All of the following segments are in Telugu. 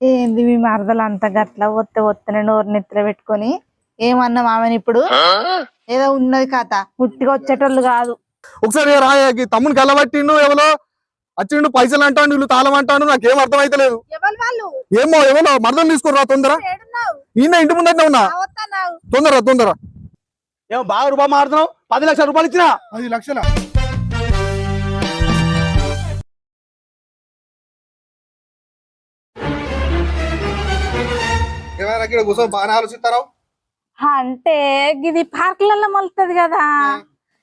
ఏంది మీ మరదలు అంత గట్ల ఒత్తనే నోరు నెత్తిన పెట్టుకొని ఏమన్నా మామని ఇప్పుడు ఏదో ఉన్నది కథ పుట్టిగా వచ్చేటోళ్ళు కాదు. ఒకసారి రాయకి తమ్ముని కలబట్టిండు ఎవరో వచ్చిండు పైసలు అంటాడు వీళ్ళు తాళం అంటాడు నాకేం అర్థమైతలేదు. ఏమో ఎవరో మరదలు తీసుకురా తొందర ఈయన ఇంటి ముందట ఉన్నా తొందర తొందర. ఏమో బాగా రూపాయి మారుతున్నావు 10 లక్షల రూపాయలు ఇచ్చినా 10 లక్షల ఏమైనా ఇక్కడ కూర్చొని బాగానే ఆలోచిస్తారా? అంటే ఇది పార్కులలో మొలుతుంది కదా,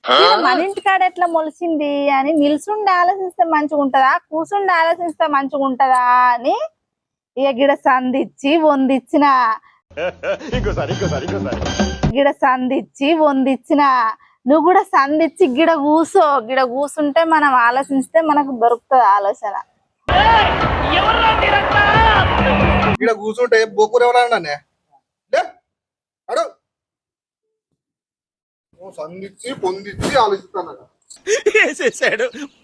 ఇది మన ఇంటికాడ ఎట్లా మొలిసింది అని నిల్చుండి ఆలోచిస్తే మంచిగా ఉంటదా, కూర్చుండి ఆలోచిస్తే మంచిగా ఉంటదా అని ఇక గిడ సందిచ్చి వందిచ్చిన నువ్వు కూడా సందిచ్చి గిడ కూర్చుంటే మనం ఆలోచిస్తే మనకు దొరుకుతుంది ఆలోచన. ఇక్కడ కూర్చుంటే బొక్కురు ఎవరన్నా అడు సందిచ్చి పొందిచ్చి ఆలోచిస్తాను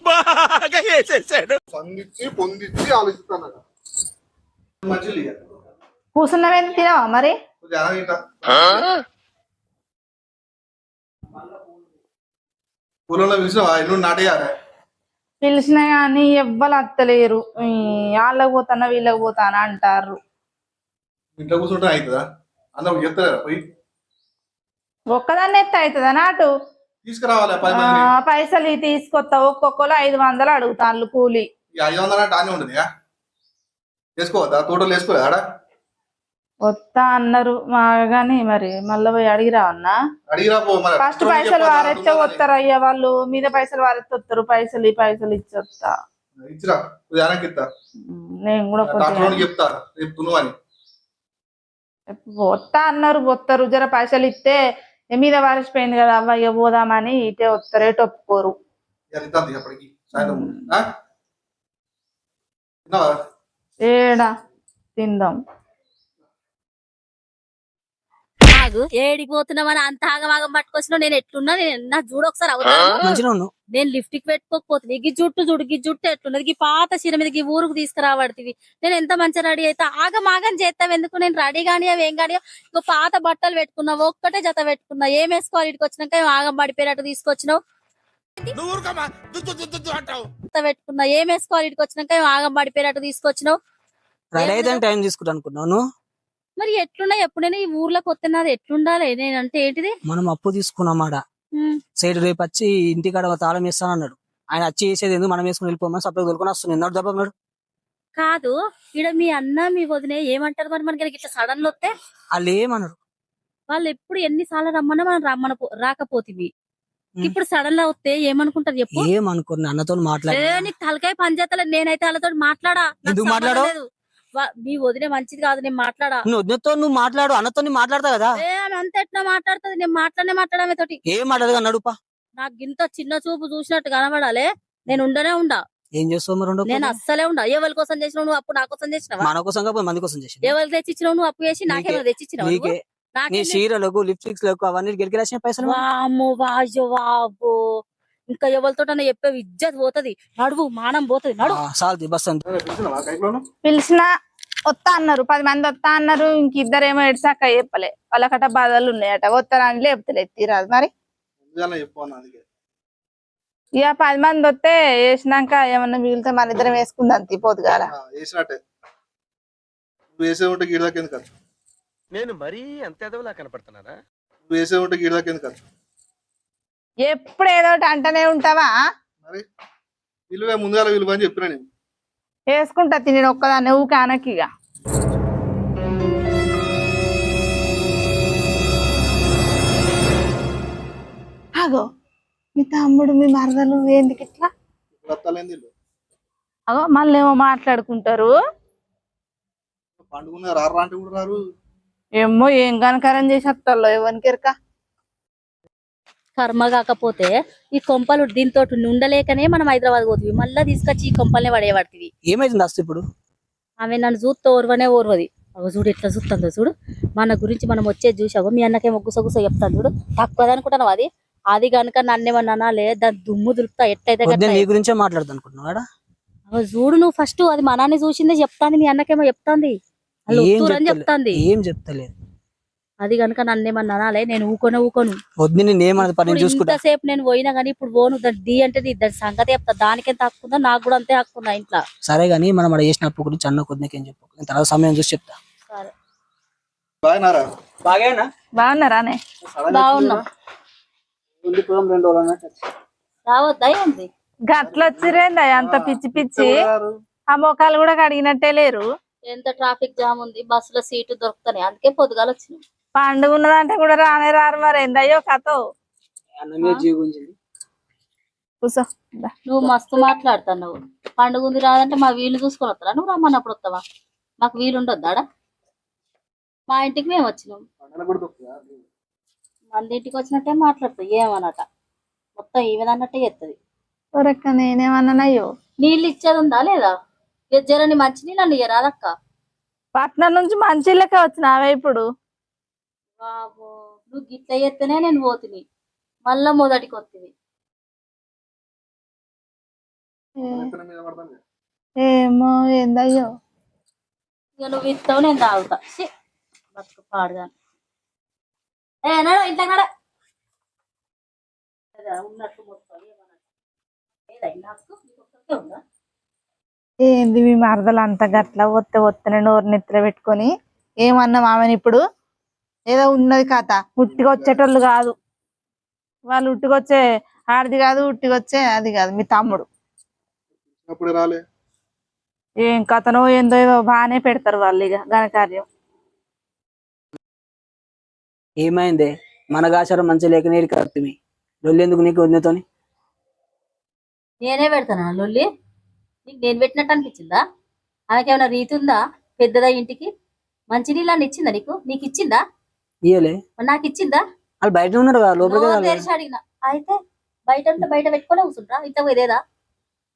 బాగా వేసేసాడు. సందిచ్చి పొందిచ్చి ఆలోచిస్తాను మంచి కూర్చున్నవేంది తినవా మరి? పూలలో పిలిచినవా ఇల్లు నాటేయాలి పిలిచినా కానీ ఎవ్వరు అత్తలేరు. వాళ్ళకి పోతానా వీళ్ళకి పోతానా అంటారు. ఇంట్లో కూర్చుంటే అవుతుందా? అందరూ చెప్తారా పోయి ఒక్కదాన్ని ఎత్త అవుతుందా నాటు తీసుకురావాలి 10 మంది. పైసలు తీసుకొస్తా ఒక్కొక్కరు 500 అడుగుతాను కూలి. 500 అంటే ఆనే ఉండదు వేసుకోవద్దా? తోటలు వేసుకోలేదు ఆడ వస్తా అన్నారు గాని మరి మళ్ళీ పోయి అడిగిరావన్నా. అడిగిరా పో మరి. ఫస్ట్ పైసలు వారెత్తే వస్తారు అయ్యా, వాళ్ళు మీద పైసలు వారెత్తే వస్తారు. పైసలు ఇచ్చి వస్తా. ఇచ్చిరా ఉదయానికి ఇస్తా. నేను కూడా చెప్తా రేపు తునువని వస్తా అన్నారు. వస్తారు జర పైసలు ఇస్తే మీద వారిసిపోయింది కదా అవ్వ ఇక పోదామని ఇటే వస్తారు. ఎటు ఒప్పుకోరు. అప్పటికి సాయంత్రం ఏడా తిందాం. ఏడిపోతున్నామని అంత ఆగమాగం పట్టుకొచ్చినావు. నేను ఎట్లున్నా నా చూడు ఒకసారి అవుతాను. నేను లిఫ్ట్ కి పెట్టుకోకపోతుంది ఈ జుట్టు ఎట్లున్నది, ఈ పాత చీర మీద ఈ ఊరుకు తీసుకురాబడుతుంది. నేను ఎంత మంచిగా రెడీ అయితే ఆగమాగం చేస్తావు ఎందుకు? నేను రెడీ కానీ అవి ఏం కానీ ఇంకో పాత బట్టలు పెట్టుకున్నా, ఒక్కటే జత పెట్టుకున్నా. ఏం వేసుకోవాలి ఇటుకు వచ్చినాక ఆగం పడిపోయినట్టు తీసుకొచ్చినావు. పెట్టుకున్నా ఏం వేసుకోవాలి ఇటుకు వచ్చినాక ఆగం పడిపోయినట్టు తీసుకొచ్చినావు. టైం తీసుకుంటా అనుకున్నాను. మరి ఎట్లున్నా ఎప్పుడైనా ఈ ఊర్లోకి వస్తున్నారు ఎట్లుండాలి? నేనంటే ఏంటిది, మనం అప్పు తీసుకున్నామాట సైడ్ రేపు వచ్చి ఇంటికాడ తాళం వేస్తానన్నాడు. ఆయన వచ్చి వేసేది ఎందుకు మనం వేసుకుని వెళ్ళిపోమని సపరేట్ దొరుకుని వస్తుంది. ఎన్నో దెబ్బన్నాడు కాదు. ఇక్కడ మీ అన్న మీ వదిన ఏమంటారు మరి? మనకి ఇట్లా సడన్ లో వస్తే వాళ్ళు ఏమన్నారు? వాళ్ళు ఎప్పుడు ఎన్నిసార్లు రమ్మన్నా మనం రాకపోతుంది. ఇప్పుడు సడన్ గా వస్తే ఏమనుకుంటారు చెప్పు? ఏమనుకున్నా అన్నతో మాట్లాడే నీకు తలకాయ పనిచేస్తలేదు. నేనైతే వాళ్ళతో మాట్లాడా. ఎందుకు మాట్లాడలేదు? మీ వదిలే మంచిది కాదు, నేను మాట్లాడా. వదినతో నువ్వు మాట్లాడు, అన్నతో మాట్లాడతా కదా. అంత ఎట్లా మాట్లాడుతుంది? నేను మాట్లాడమే తోటి ఏం మాట్లాడదు అన్నాడుపా. నాకు ఇంత చిన్న చూపు చూసినట్టు కనబడాలి. నేను ఉండనే ఉండా. ఏం చేస్తావు మరి? నేను అస్సలే ఉండా. ఎవరి కోసం చేసినావు నువ్వు? అప్పుడు నా కోసం చేసినావా? మన కోసం కాకపోతే మంది కోసం చేసి. ఎవరు తెచ్చిచ్చినావు నువ్వు? అప్పు చేసి నాకేమో తెచ్చిచ్చినావు? నీ చీరలకు లిప్స్టిక్స్ లకు అవన్నీ గెలికి రాసిన పైసలు. వామ్మో వాజో వాబో, ఇంకా ఎవరితో చెప్పే ఇజ్జత్ పోతది. నడువు మానం పోతది. నడువు బస్ పిలిచిన వస్తా అన్నారు. 10 మంది వస్తా అన్నారు. ఇంక ఇద్దరేమో ఎడిసాక చెప్పలే. వాళ్ళకట బాధలు ఉన్నాయట. వస్తారని లేపుతలేదు తీరాదు మరి. ఇక 10 మంది వస్తే వేసినాక ఏమన్నా మిగిలితే మన ఇద్దరం వేసుకుందాం తీపోదు కదా. నేను మరీ అంత ఎదవలా కనపడుతున్నారా? ఎప్పుడు ఏదో ఒకటి అంటనే ఉంటావా? ముందుగా విలువ అని చెప్పినా నేను వేసుకుంటా తిని ఒక్కదాన్ని ఊకే అనకిగా. అగో మీ తమ్ముడు మీ మరదలు ఎందుకు ఇట్లా? అగో మళ్ళీ ఏమో మాట్లాడుకుంటారు. ఏమో ఏం కనకరం చేసి వస్తాలో ఎవరికెరక. కర్మ కాకపోతే ఈ కొంపలు దీంతో ఉండలేకనే మనం హైదరాబాద్ పోతుంది. మళ్ళా తీసుకొచ్చి ఈ కొంపల్ని పడేయబడుతుంది. ఏమైతుంది అసలు ఇప్పుడు? ఆమె నన్ను చూస్తే ఓర్వది. అవ చూడు ఎట్లా చూస్తుందో చూడు. మన గురించి మనం వచ్చేది చూసావు. మీ అన్నకేమో గుసగుస చెప్తాను చూడు. తక్కువది అనుకుంటాను అది. అది కనుక నన్నేమన్నా అనాలే దాని దుమ్ము దులుపుతా. ఎట్లయితే నీ గురించే మాట్లాడతా అనుకుంటున్నాడా? అగో చూడు నువ్వు ఫస్ట్ అది మా నాన్న చూసిందే చెప్తాంది మీ అన్నకేమో చెప్తాంది వాళ్ళు ఏం ఉత్తూరు అని చెప్తలే- చెప్తాంది ఏం చెప్తలేదు. అది కనుక నన్నేమన్నా అనాలే నేను ఊకోను వద్దు నేను ఏమన్నది పని ఇప్పుడు చూసుకుంటా. ఇంతసేపు నేను పోయినా కానీ ఇప్పుడు పోను దాని డి అంటే దాని సంగతి చెప్తా దానికెంత హక్కుందో నాకు కూడా అంతే హక్కుందా ఇంట్లో సరే గానీ మనం అక్కడ చేసినప్పుడు గురించి అన్న కొద్దికేం చెప్పు, నేను తర్వాత సమయం చూసి చెప్తా. సరే బాగున్నారా? బాగేనా బాగున్నారానే? బాగున్నాం రావద్దా ఏంది గట్ల వచ్చిరేందా అంత పిచ్చి పిచ్చి? ఆ మొఖాలు కూడా కడిగినట్టే లేరు. ఎంత ట్రాఫిక్ జామ్ ఉంది బస్సులో సీటు దొరుకుతాయి అందుకే పొద్దుగాల వచ్చినాం పండుగ ఉన్నదంటే కూడా రానే రారు మరి ఏందయ్యో కథో. అన్న మీద జీవించింది. కూసో నువ్వు మస్తు మాట్లాడుతున్నావు పండుగ ఉంది రాదంటే మా వీలు చూసుకొని వస్తారా నువ్వు రమ్మన్నప్పుడు వస్తావా మాకు వీలు ఉండొద్దాడా మా ఇంటికి మేము వచ్చినాం మంది ఇంటికి వచ్చినట్టే మాట్లాడుతావు ఏమన్నట మొత్తం ఈమెదన్నట్టే చెప్తుంది ఒరక్క నేనేమన్నానయ్యో? నీళ్ళు ఇచ్చేది ఉందా లేదా జరని మంచి నీళ్ళు అని రాదక్క పట్నం నుంచి మంచి లెక్క వచ్చినావే ఇప్పుడు. బాబో నువ్వు గిట్ల చేస్తేనే నేను పోతుంది మళ్ళా మొదటికి వస్తుంది ఏమో ఏందయ్యో. ఇక నువ్వు ఇస్తావు నేను తాగుతా బతుకు పాడుదాను నడు ఇంట్లో నడ ఉన్నట్టు మొత్తం ఉందా ఏంది మీ మరదలు అంత గట్ల ఒత్తనే నోరు నెత్తిన పెట్టుకొని ఏమన్నా మామని ఇప్పుడు? ఏదో ఉన్నది కథ, ఉట్టిగా వచ్చేటోళ్ళు కాదు వాళ్ళు, ఉట్టికొచ్చే ఆడిది కాదు, ఉట్టికొచ్చే అది కాదు మీ తమ్ముడు. రాలే ఏం కథనో ఏందో ఏదో బాగానే పెడతారు వాళ్ళు ఇక ఘనకార్యం. ఏమైందే మన గాచారం మంచిగా లేక నీరు కడుతుంది లొల్లి ఎందుకు నీకు వదినతోని? నేనే పెడతానా లొల్లి నీకు నేను పెట్టినట్టు అనిపించిందా ఆమెకేమైనా రీతి ఉందా పెద్దదా ఇంటికి మంచి నీళ్ళని ఇచ్చిందా నీకు ఇచ్చిందా ఇయ్యలే నాకు ఇచ్చిందా వాళ్ళు బయట ఉన్నారు కదా లోపలికి నోరు రాలే. తెరిచి అడిగిన అయితే బయట ఉంటే బయట పెట్టుకొని కూర్చుంటా ఇంత పోయేదా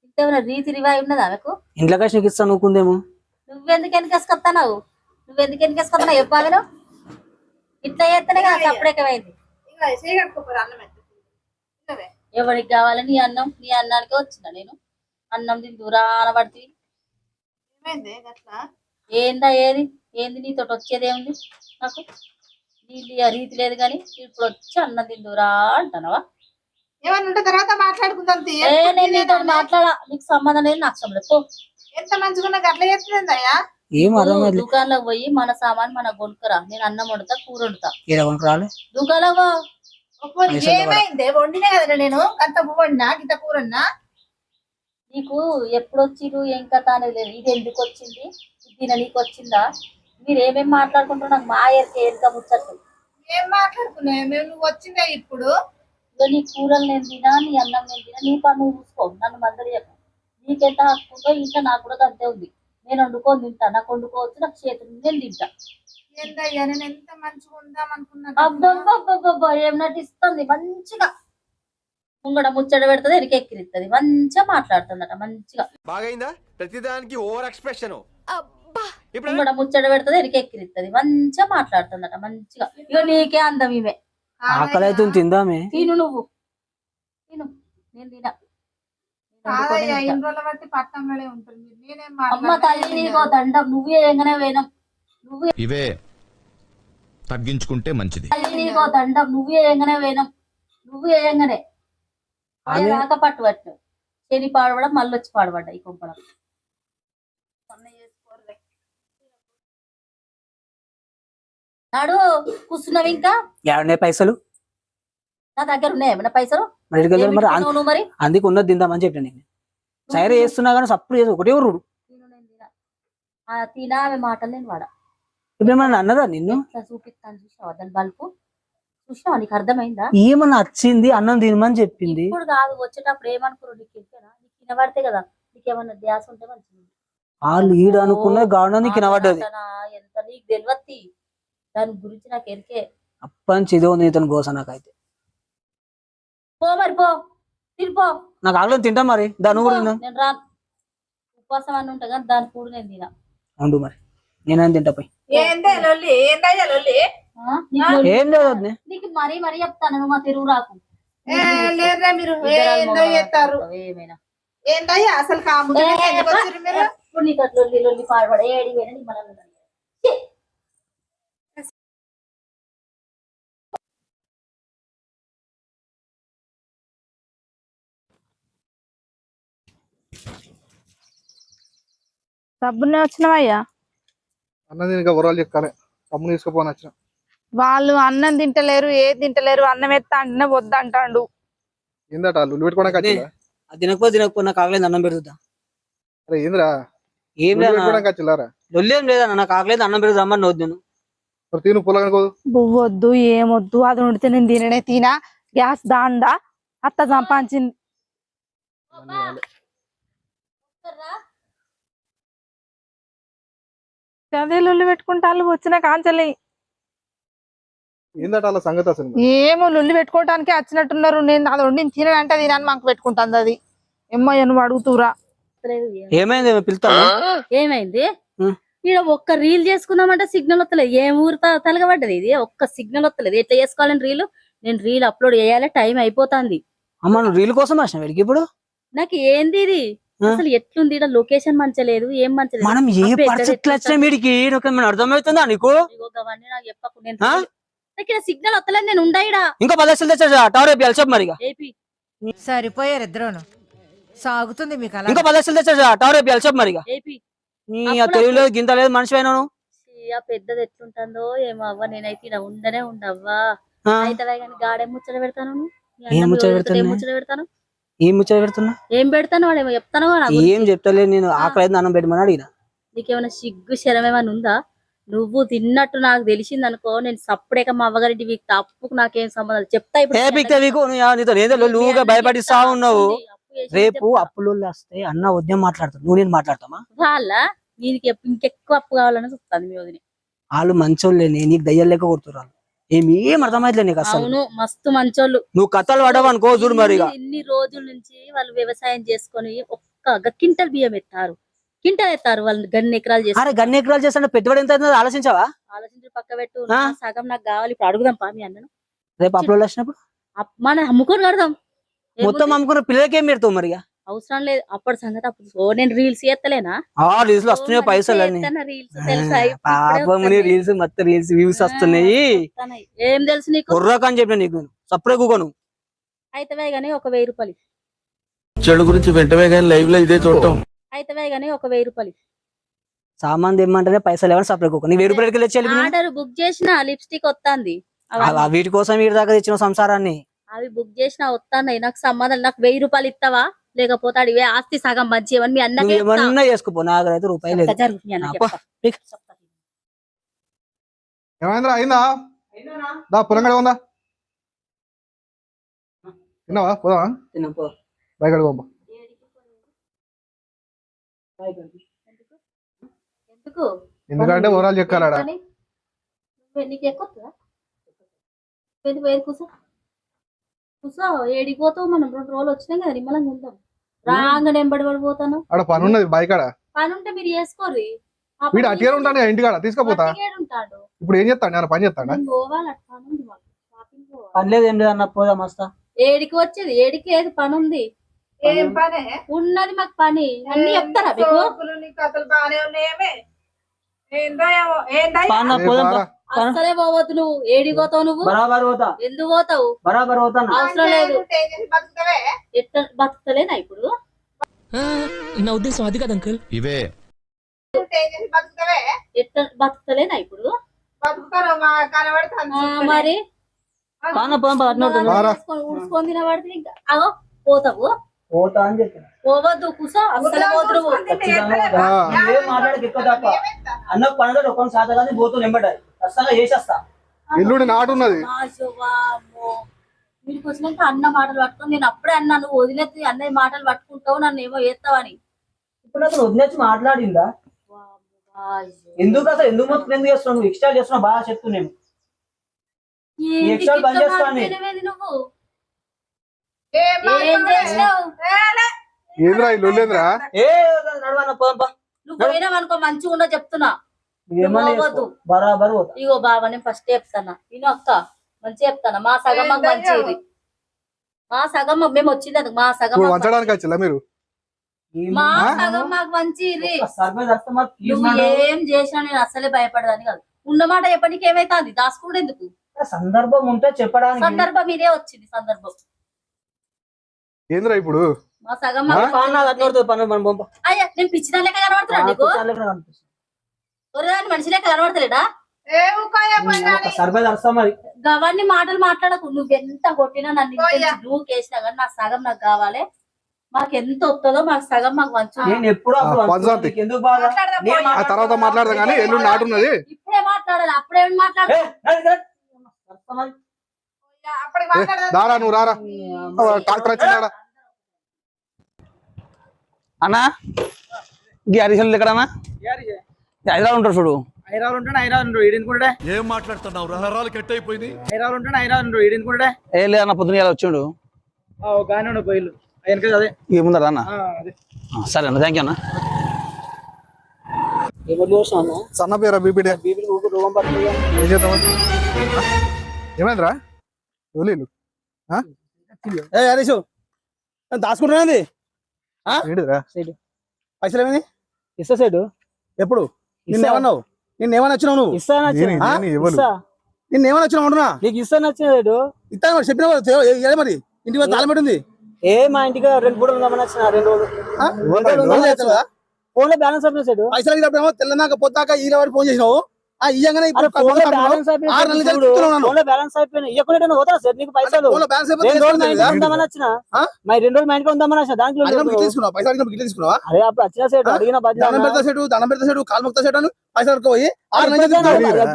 ఇంతేమైనా రీతి రివాయి ఉన్నదా ఆమెకు ఇంట్లో కలిసి నీకు ఇస్తాను నువ్వుకుందేమో. నువ్వెందుకు వెనకేసుకొస్తావు నువ్వెందుకు వెనకేసుకొస్తున్నావు చెప్పాను ఇట్లా చేస్తేనే కదా అప్పుడేకమైంది ఎవరికి కావాలి నీ అన్నానికే వచ్చిందా నేను అన్నం దీని దూరాన పడుతుంది ఏంది నీతో వచ్చేది ఏముంది నాకు నీళ్ళు రీతి లేదు కానీ ఇప్పుడు వచ్చి అన్నం దీని దూరా అంటానవా ఏమన్నా తర్వాత మాట్లాడుకుందాం. నేను నీతో మాట్లాడా నీకు సంబంధం లేదు నాకు సంబంధం పో ఎంత మంచిగా గట్ల చేస్తుందయ్యా. ఏం అర్థం కాదు. దుకాణంలోకి పోయి మన సామాన్ మన కొనుక్కరా నేను అన్నం వండుతా కూర వండుతా రాలే దుకాణంలో ఏమైంది? వండినా కదా నేను అంత వండినా ఇంత కూరన్నా. నీకు ఎప్పుడు వచ్చిరు ఏం కథ అనేది లేదు ఇది ఎందుకు వచ్చింది ఇది నీకు వచ్చిందా మీరు ఏమేమి మాట్లాడుకుంటారు నాకు మా ఎరక ముచ్చట్టు ఏం మాట్లాడుకున్నా మేము? నువ్వు వచ్చిందే ఇప్పుడు. నీ కూరలు నేను తినా నీ అన్నం నేను తినా నీ పని నువ్వు చూసుకో నన్ను మందడి చెప్పు నీకెంత హక్కుందో ఇంకా నాకు కూడా అంతే ఉంది నేను వండుకొని తింటా నాకు వండుకోవచ్చు నాకు చేతులు నేను తింటా ఏందయ్యా నేను ఎంత మంచిగా ఉందాం అనుకున్నా. అబ్బబ్బబ్బబ్బబ్బా ఏం నటిస్తుంది మంచిగా ముంగడ ముచ్చట పెడుతుంది ఎరికి ఎక్కిరిస్తుంది మంచిగా మాట్లాడుతుందట మంచిగా బాగైందా? ప్రతిదానికి ఓవర్ ఎక్స్ప్రెషన్. ముంగడ ముచ్చట పెడుతుంది ఎరికి ఎక్కిరిస్తుంది మంచిగా మాట్లాడుతుందట మంచిగా ఇక నీకే అందం ఇవే ఆకలి అయితే తిందామే. తిను నువ్వు తిను నేను తినా ఇన్ని రోజుల బట్టి పట్టణంలోనే ఉంటుంది. నేనేం అమ్మ తల్లి నీకో దండం నువ్వే ఏంగనే వేనం ఇవే తగ్గించుకుంటే మంచిది. తల్లి నీకో దండం నువ్వే ఏంగనే వేనం నువ్వు ఏంగనే రాక పట్టు పట్టు శని పాడబడ మళ్ళీ వచ్చి పాడబడ్డా ఈ కొంపడం నాడు కూర్చున్నావు ఇంకా ఏడున్నాయి పైసలు నా దగ్గర ఉన్నాయి ఏమైనా పైసలు మరి ఎక్కడికి వెళ్ళాలి? మరి నువ్వు మరి అందుకు ఉన్నది తిందామని చెప్పాను నేను. సైరే చేస్తున్నా కానీ సప్పుడు చేసి ఒకటే ఊరు తినా ఆమె మాటలు నేను వాడా ఇప్పుడు ఏమన్నా అన్నదా నిన్ను? చూపిస్తాను చూసావా దాని బల్పు చూసావా నీకు అర్థమైందా ఏమన్నా వచ్చింది అన్నం తినమని చెప్పింది. ఇప్పుడు కాదు వచ్చేటప్పుడు ఏమనుకున్నావు నీకు ఇంతేనా నీకు వినబడితే కదా నీకేమన్నా ధ్యాస ఉంటే మంచిది వాళ్ళు ఈడు అనుకున్న గాడు నీకు వినబడ్డది. ఎంత నీకు తెలియత్తి దాని గురించి నాకు ఎరికే అప్పని ఇదో నీతను గోస నాకైతే. పో మరి పో తినిపో నాకు ఆకలి తింటా మరి దాని కూడా తిందాం. నేను రాను ఉపవాసం అని ఉంటా కానీ దాని కూడా నేను తినా ఉండు మరి నేనేం తింటా పోయి. ఏందయ్యా లొల్లి? ఏం లేదు వదినే. నీకు మరీ మరీ చెప్తాను నువ్వు మా తిరుగు రాకు లేదా మీరు ఏందో చేస్తారు. ఏమైనా ఏందయ్యా అసలు ఇప్పుడు నీకు అట్లా లొల్లి పాడబడే ఏడి పోయినా నీ మనం సబ్బునే వచ్చినవయ్యా అన్నది ఇంకా వరాలు చెక్కాలి తమ్ముని తీసుకుపోని వచ్చిన వాళ్ళు అన్నం తింటలేరు ఏది తింటలేరు అన్నం ఎత్తా అంటేనే వద్దంటాడు. ఏందట వాళ్ళు పెట్టుకోవడానికి వచ్చిందా? అది తినకపోతే నాకు ఆకలేదు అన్నం పెడుతుందా? అరే ఏంద్రా ఏం లేదా పెట్టుకోవడానికి వచ్చిల్లారా? లొల్లేం లేదన్న, నాకు ఆకలేదు అన్నం పెడుతుంది అమ్మని వద్దు నేను. మరి తిను పొలగనుకోదు. బువ్వొద్దు ఏమొద్దు అది వండితే నేను తిననే తినా. గ్యాస్ దాండా అత్త సంపాదించింది. అదే లొల్లి పెట్టుకుంటా వాళ్ళు వచ్చిన కాంచలి ఏందట వాళ్ళ సంగతి అసలు? ఏమో లొల్లి పెట్టుకోవటానికి వచ్చినట్టున్నారు. నేను అది వండి తినంటే తినని మాకు పెట్టుకుంటుంది అది. ఏమయ్య నువ్వు అడుగుతురా? ఏమైంది పిలుస్తాను? ఏమైంది? ఈడ ఒక్క రీల్ చేసుకున్నామంటే సిగ్నల్ వస్తలేదు. ఏం ఊరు తలగబడ్డది ఇది? ఒక్క సిగ్నల్ వస్తలేదు. ఎట్లా చేసుకోవాలని రీల్? నేను రీల్ అప్లోడ్ చేయాలి, టైం అయిపోతుంది. అమ్మ నువ్వు రీల్ కోసం వచ్చిన వీడికి ఇప్పుడు? నాకు ఏంది ఇది అసలు? ఎట్లుంది ఈడ? లొకేషన్ మంచలేదు, ఏం మంచలేదు. మనం ఏ పరిస్థితులు వచ్చిన వీడికి అర్థమవుతుందా నీకు? అవన్నీ నాకు చెప్పకు. నాకు ఇక్కడ సిగ్నల్ వస్తలేదు, నేను ఉండయిడా. ఇంకా 10 లక్షలు తెచ్చా టవర్ వేపియాలి చెప్పు మరిగా. సరిపోయారు ఇద్దరును. సాగుతుంది మీకు అలా. ఇంకా 10 లక్షలు తెచ్చా టవర్ వేపియాలి చెప్పు మరిగా. నీ తెలుగులో గింత లేదు మనిషి అయినా పెద్దది ఎట్లుంటుందో ఏమో అవ్వ. నేనైతే ఇలా ఉండనే ఉండవ్వా. అయితే కానీ గాడే ముచ్చట పెడతాను. ఏం ముచ్చట పెడతాను? ఏం ముచ్చట పెడుతున్నా? ఏం పెడతాను? వాడేమో చెప్తాను. ఏం చెప్తలేదు నేను. ఆకలి అన్నం పెట్టమని అడిగిన. నీకేమైనా సిగ్గు శరం ఏమైనా ఉందా? నువ్వు తిన్నట్టు నాకు తెలిసింది అనుకో, నేను సప్పుడేక మా అవ్వగారింటి వీక్ తప్పుకు నాకేం సంబంధం చెప్తా. ఇప్పుడు భయపడిస్తా ఉన్నావు. రేపు అప్పులు వస్తే అన్న ఉద్యమం మాట్లాడతావు, నువ్వు నేను మాట్లాడతామా? వాళ్ళ దీనికి ఇంకెక్కువ అప్పు కావాలని చూస్తాను మీ వదిన. వాళ్ళు మంచోళ్ళే, నీకు దయ్యాలు లెక్క కొడుతున్నారు. ఏం అర్థమైతలే నీకు అసలు. అవును మస్తు మంచోళ్ళు. నువ్వు కథలు పడవు అనుకో చూడు మరిగా. ఇన్ని రోజుల నుంచి వాళ్ళు వ్యవసాయం చేసుకొని ఒక్క కింటల్ బియ్యం ఎత్తారు, కింటల్ ఎత్తారు. వాళ్ళు గన్ని ఎకరాలు చేస్తారు. గన్ని ఎకరాలు చేస్తాను పెట్టుబడి ఎంత ఆలోచించావా? ఆలోచించి పక్క పెట్టు. సగం నాకు కావాలి. ఇప్పుడు అడుగుదాం పా మీ అన్నను. రేపు అప్పులు వచ్చినప్పుడు మనం అమ్ముకొని కడదాం. మొత్తం అమ్ముకున్న పిల్లలకి ఏం పెడతావు మరిగా? అవసరం లేదు అప్పటి సంగతి. అప్పుడు నేను రీల్స్ చేస్తలేనా? రీల్స్ వస్తున్నాయి పైసలు రీల్స్ మొత్తం రీల్స్ వ్యూస్ వస్తున్నాయి. ఏం తెలుసు నీకు? కుర్రకని చెప్పిన నీకు సపరేట్ కూకోను. అయితవే గానీ ఒక 1000 రూపాయలు. చెడు గురించి వెంటనే కానీ లైవ్ లో ఇదే చూడటం. అయితవే గానీ ఒక 1000 రూపాయలు. సామాన్ తెమ్మంటేనే పైసలు ఎవరు సపరేట్ కూకో. నీ 1000 రూపాయలకి ఆర్డర్ బుక్ చేసిన లిప్స్టిక్ వస్తుంది. వీటి కోసం వీటి దాకా తెచ్చిన సంసారాన్ని. అవి బుక్ చేసిన వస్తాయి. నాకు సంబంధం. నాకు 1000 రూపాయలు ఇస్తావా? లేకపోతే అడిగే ఆస్తి సగం మంచి మీ అన్నకి ఏమన్నా చేసుకోపో. నాకు అయితే రూపాయలు లేదు. ఏమైందిరా? అయిందా? దా పొలంగడ ఉందా? తిన్నావా? పోదావా? బయట పంప. ఎందుకంటే ఓరాలు చెక్కాలడా? నీకు ఎక్కువ కూసో. ఏడికి పోతావు? మనం 2 రోజులు వచ్చినాం కదా, నిమ్మలంగా ఉందాం. రాగానే ఎంబడి పడిపోతాను. అక్కడ పని ఉన్నది బైకాడ. పని ఉంటే మీరు చేసుకోరు. వీడు అట్టిగా ఉంటాను ఇంటికాడ తీసుకుపోతా. ఇప్పుడు ఏం చేస్తాడు? నేను పని చేస్తాడా? పనిలేదు ఏం లేదన్న పోదా మస్తా. ఏడికి వచ్చేది? ఏడికి ఏది పని ఉంది? ఏం పని ఉన్నది? మాకు పని అన్ని చెప్తారా మీకు? అసలే పోవద్దు నువ్వు. ఏడికి పోతావు నువ్వు? బరాబర్ పోతా. ఎందుకు పోతావు? బరాబర్ పోతాను. అవసరం లేదు. ఎట్లా బతుకుతలేనా ఇప్పుడు? నా ఉద్దేశం అది కదా అంకుల్. ఇవే ఎట్లా బతుకుతలేనా ఇప్పుడు? మరి ఊడ్చుకొని తినబడితే ఇంకా అగో పోతావు. పోతా అని చెప్పిన. పోవద్దు కూసో. అసలు పోతువు. మాట్లాడక ఎక్కువ తప్ప అన్న పనులు ఒక శాతం కానీ పోతూ నింబడాలి. ఖచ్చితంగా చేసేస్తా. ఇల్లు నాటున్నది. వీడికి వచ్చినాక అన్న మాటలు పట్టుకొని నేను అప్పుడే అన్నా నువ్వు వదిలేసి అన్నయ్య మాటలు పట్టుకుంటావు, నన్ను ఏమో చేస్తావని. ఇప్పుడు అసలు వదిలేసి మాట్లాడిందా? ఎందుకు అసలు ఎందుకు మొత్తం ఎందుకు చేస్తున్నావు? నువ్వు ఎక్స్ట్రా చేస్తున్నావు బాగా చెప్తున్నాను. నువ్వు ఏంద్రా ఇల్లు లేదురా? నువ్వు పోయినావనుకో మంచిగా ఉండో చెప్తున్నా. బరాబర్ ఇగో బాబా నేను ఫస్ట్ చెప్తానా నేను అక్క మంచిగా చెప్తానా. మా సగం మాకు మంచిది. మా సగం మేము వచ్చింది మా సగం వంచడానికి వచ్చిలా మీరు? మా సగం మాకు మంచి సర్ప్రైజ్ వస్తే మాకు నువ్వు ఏం చేసినా నేను అసలే భయపడదని కాదు. ఉన్నమాట ఎప్పటికి ఏమైతుంది దాచుకుంటే ఎందుకు? సందర్భం ఉంటే చెప్పడానికి సందర్భం ఇదే వచ్చింది సందర్భం. ఏంద్రా ఇప్పుడు మా సగం అయ్యా నేను పిచ్చిదాని లెక్క కనబడుతున్నా నీకు? మనిషి లెక్క కనబడతలేడా? సర్ప్రైజ్ వస్తా మరి. గవాన్ని మాటలు మాట్లాడకు. నువ్వెంత కొట్టినా నన్ను నువ్వు కేసినా కానీ నా సగం నాకు కావాలి. మాకు ఎంత వస్తుందో మాకు సగం మాకు మంచి. నేను ఎప్పుడు ఎందుకు బాగా ఆ తర్వాత మాట్లాడదాం కానీ ఎల్లుండి నాటున్నది. ఇప్పుడే మాట్లాడాలి, అప్పుడేమి మాట్లాడాలి? దారా నువ్వు రారా ట్రాక్టర్ వచ్చినాడా అన్నా ఈ హరీశ్వరులు ఎక్కడన్నా హైదరాబాద్ ఉంటారు చూడు. ఏం మాట్లాడుతున్నావు నరాలు కట్ అయిపోయింది. ఏ లేదన్న పొద్దున ఇలా వచ్చిండు ఏముందా అన్న. సరే అన్న థ్యాంక్ యూ అన్న. సన్న పేరా బీపీటీ ఏం చేద్దాం ఏమైందిరా ఎవరు ఏ హరీష్ దాచుకుంటున్నది ఏంటిదిరా పైసలు ఏమైంది? ఇస్తా సైడ్ ఎప్పుడు నిన్నేమన్నావు? నిన్నేమని వచ్చినావు నువ్వు? నిన్నేమని వచ్చినావు అంటున్నా? నీకు ఇస్తా నచ్చిన ఇస్తాను మరి చెప్పిన ఏది మరి ఇంటి మీద తాళం పెట్టుంది. ఏ మా ఇంటికి 2 పూటలు ఉందామని వచ్చిన 2 రోజులు ఫోన్ లో బ్యాలెన్స్ అయిపోయింది సైడ్. పైసలు తెల్లనాక పొద్దాక ఈ లెవెల్ ఫోన్ చేసినావు. ఇయ్యంగానే ఫోన్ లో బ్యాలెన్స్ అయిపోయినాయి. ఇవ్వకుండా పోతా సార్ నీకు పైసలు 2 రోజులు మా ఇంటికి ఉందామని వచ్చిన. మరి 2 రోజులు మా ఇంటికి ఉందామని వచ్చిన. దాంట్లో తీసుకున్నావా? అరే అప్పుడు వచ్చిన సైడ్ అడిగిన దండం పెడతా సెటు కాలు మొక్తా సెట్ అని పైసలు పోయి 6 నెలలు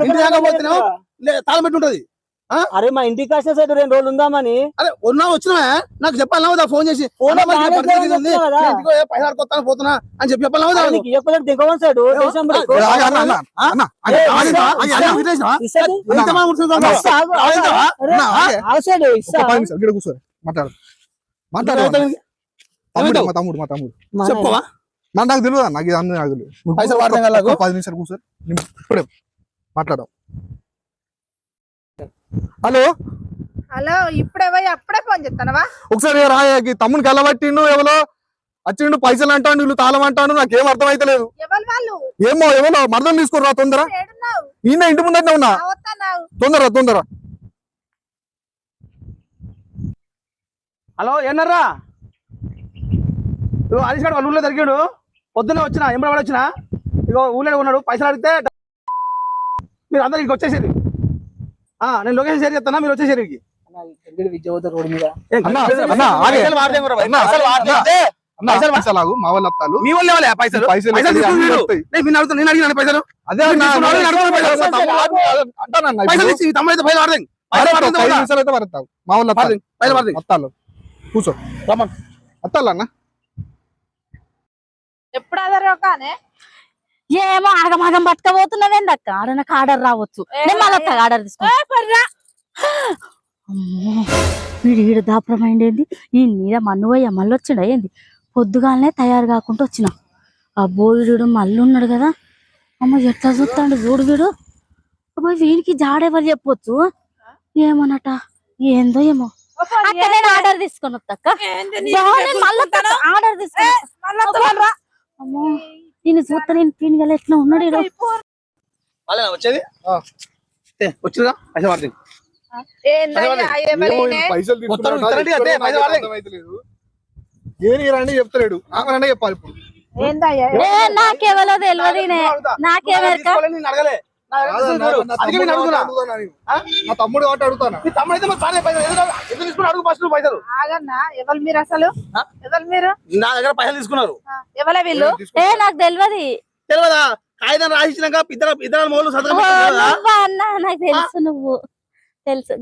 ఇంటి దాకా పోతున్నావు తాళం పెట్టి ఉంటది. అరే మా ఇంటికి వచ్చిన సైడ్ 2 రోజులు ఉందామని. అరే ఉన్నావు వచ్చినావా? నాకు చెప్పాలన్నా ఫోన్ చేసి పైసలు కొత్తాను పోతున్నా అని చెప్పి చెప్పాలన్నా దిగవని సైడ్ కూర్చో మాట్లాడు మా తమ్ముడు చెప్పుకోవా? నాకు తెలియదు నాకు ఇది నాకు తెలియదు. పైసలు వాడదాం 10 నిమిషాలు కూర్చొని ఇప్పుడే మాట్లాడదాం. హలో హలో ఇప్పుడే పోయి అప్పుడే ఫోన్ చేస్తానవా? ఒకసారి రాయకి తమ్ముని కలబట్టిండు ఎవరో వచ్చిండు పైసలు అంటాడు వీళ్ళు తాళం అంటాడు నాకేం అర్థం అయితే లేదు. ఏమో మర్దం తీసుకురా తొందర. ఈయన ఇంటి ముందట ఉన్నా తొందర. హలో ఏమన్నారా? హరీష్ గారు వాళ్ళ ఊళ్ళో దొరికాడు. పొద్దున్నే వచ్చిన ఎంబడి వచ్చిన ఇగో ఊళ్ళో ఉన్నాడు. పైసలు అడిగితే మీరు అందరు ఇక్కడికి వచ్చేసేది. నేను లొకేషన్ షేర్ చేస్తానా మీరు వచ్చేసేది. రోడ్ మీద మా వాళ్ళు వస్తారు మీ వాళ్ళు పైసలు నేను అడిగిన పైసలు అదే తమ్ముడైతే పైసలు వాడదాం అయితే పడతావు మా వాళ్ళు వస్తాను కూర్చో రమ్మన్ వస్తాలన్నా. ఎప్పుడు అదరకానే ఏమో ఆగమాగం పట్టుకపోతున్నవేందక్క? ఆడ నాకు ఆర్డర్ రావచ్చు. నేను మళ్ళీ ఆర్డర్ తీసుకుంటా. వీడు ఈడ దాపురమైంది ఏంది? ఈ మీద మన్నువయ్య మళ్ళీ వచ్చిండ ఏంది? పొద్దుగాలనే తయారు కాకుండా వచ్చిన. అబ్బో వీడు మళ్ళీ ఉన్నాడు కదా. అమ్మ ఎట్లా చూస్తాడు చూడు వీడు. అబ్బో వీడికి జాడెవరు చెప్పొచ్చు ఏమోనట ఏందో ఏమో. నేను ఆర్డర్ తీసుకొని వస్తాక ఆర్డర్ తీసుకొని అమ్మో నేను చూస్తా. నేను పీనుగల ఎట్లా ఉన్నాడు వచ్చేది వచ్చిందా పైసలు వాడదాం. రండి చెప్తలేడు ఆమె చెప్పాలి ఇప్పుడు. నాకెవరో తెలియదు. అడగలే మా తమ్ముడు కాబట్టి అడుగుతాను. తమ్ముడు అయితే తీసుకుని అడుగు ఫస్ట్ పైసలు. ఆగన్నా ఎవరు మీరు అసలు? ఎవరు మీరు? నా దగ్గర పైసలు తీసుకున్నారు. ఎవరే వీళ్ళు? నాకు తెలియదు. తెలియదా? కాగితం రాసినాక ఇద్దరు మౌలు నాకు తెలుసు. నువ్వు తెలుసు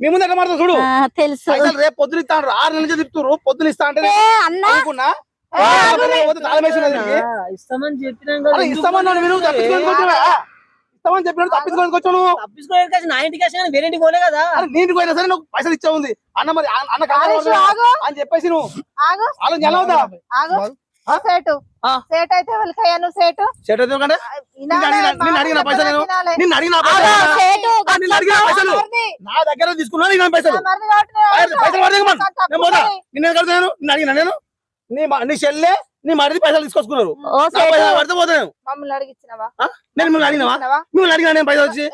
మీ ముందు ఎట్లా మాట్లాడు చూడు. తెలుసు. రేపు పొద్దున ఇస్తాను 6 నెలలు నుంచి తిప్పుతారు. పొద్దున ఇస్తా అంటే అనుకున్నా ఇస్తామని చెప్పినాడు తప్పించుకోనికి వచ్చాను. నా ఇంటికి వచ్చి వేరే ఇంటికి పోలే కదా. నీటికి పోయినా సరే నువ్వు పైసలు ఇచ్చా ఉంది అన్న. మరి అన్న అని చెప్పేసి నువ్వు సేట్ అయితే వాళ్ళకయ్యా నువ్వు సేటు సెట్ అయితే అడిగిన పైసలు నిన్ను అడిగిన పైసలు నా దగ్గర తీసుకున్నా నేను పైసలు పైసలు పడతాను. నిన్ను కడతాను. నిన్ను అడిగిన నేను నీ చెల్లె నీ మరిది పైసలు తీసుకొచ్చుకున్నారు ఓ నా సేటు పైసలు పడితే పోతాను మమ్మల్ని అడిగిచ్చినవా నేను మిమ్మల్ని అడిగినావా మిమ్మల్ని అడిగినా నేను పైసలు వచ్చి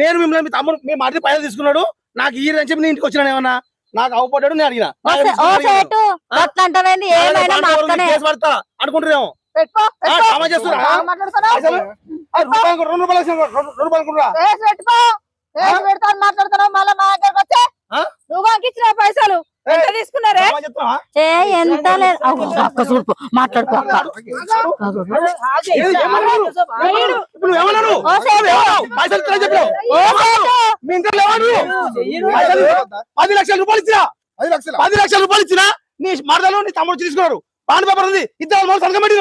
నేను మిమ్మల్ని మీ తమ్ముడు మీ మరిది పైసలు తీసుకున్నాడు నాకు ఈ అని చెప్పి నీ ఇంటికి వచ్చినా ఏమన్నా నాకు అవపడ్డాడు నేను అడిగినా ఓ సేటు అట్లా అంటావేంది ఏమైనా మా అక్కనే కేసు పడతా అనుకుంటున్నాము పెట్టుకో డ్రామా చేస్తున్నా పైసలు? రెండు రూపాయలు కూడా పెట్టుకో పెడతాను మాట్లాడుతున్నావు మళ్ళీ మా దగ్గరకు వచ్చే నువ్వు ఇచ్చిన పైసలు ఎంత తీసుకున్నారే డ్రామా చేస్తున్నావా? ఎంత లేదు అక్క చూడు మాట్లాడుకో ఇప్పుడు నువ్వు ఏమన్నావు? పైసలు ఇస్తానని చెప్పినావు. మీ ఇంట్లో లేవా నువ్వు? పైసలు 10 లక్షల రూపాయలు ఇచ్చినా 5 లక్షలు 10 లక్షల రూపాయలు ఇచ్చినా నీ మరదలు నీ తమ్ముడు తీసుకున్నారు బాండ్ పేపర్ ఉంది ఇద్దరు సంతకం పెట్టి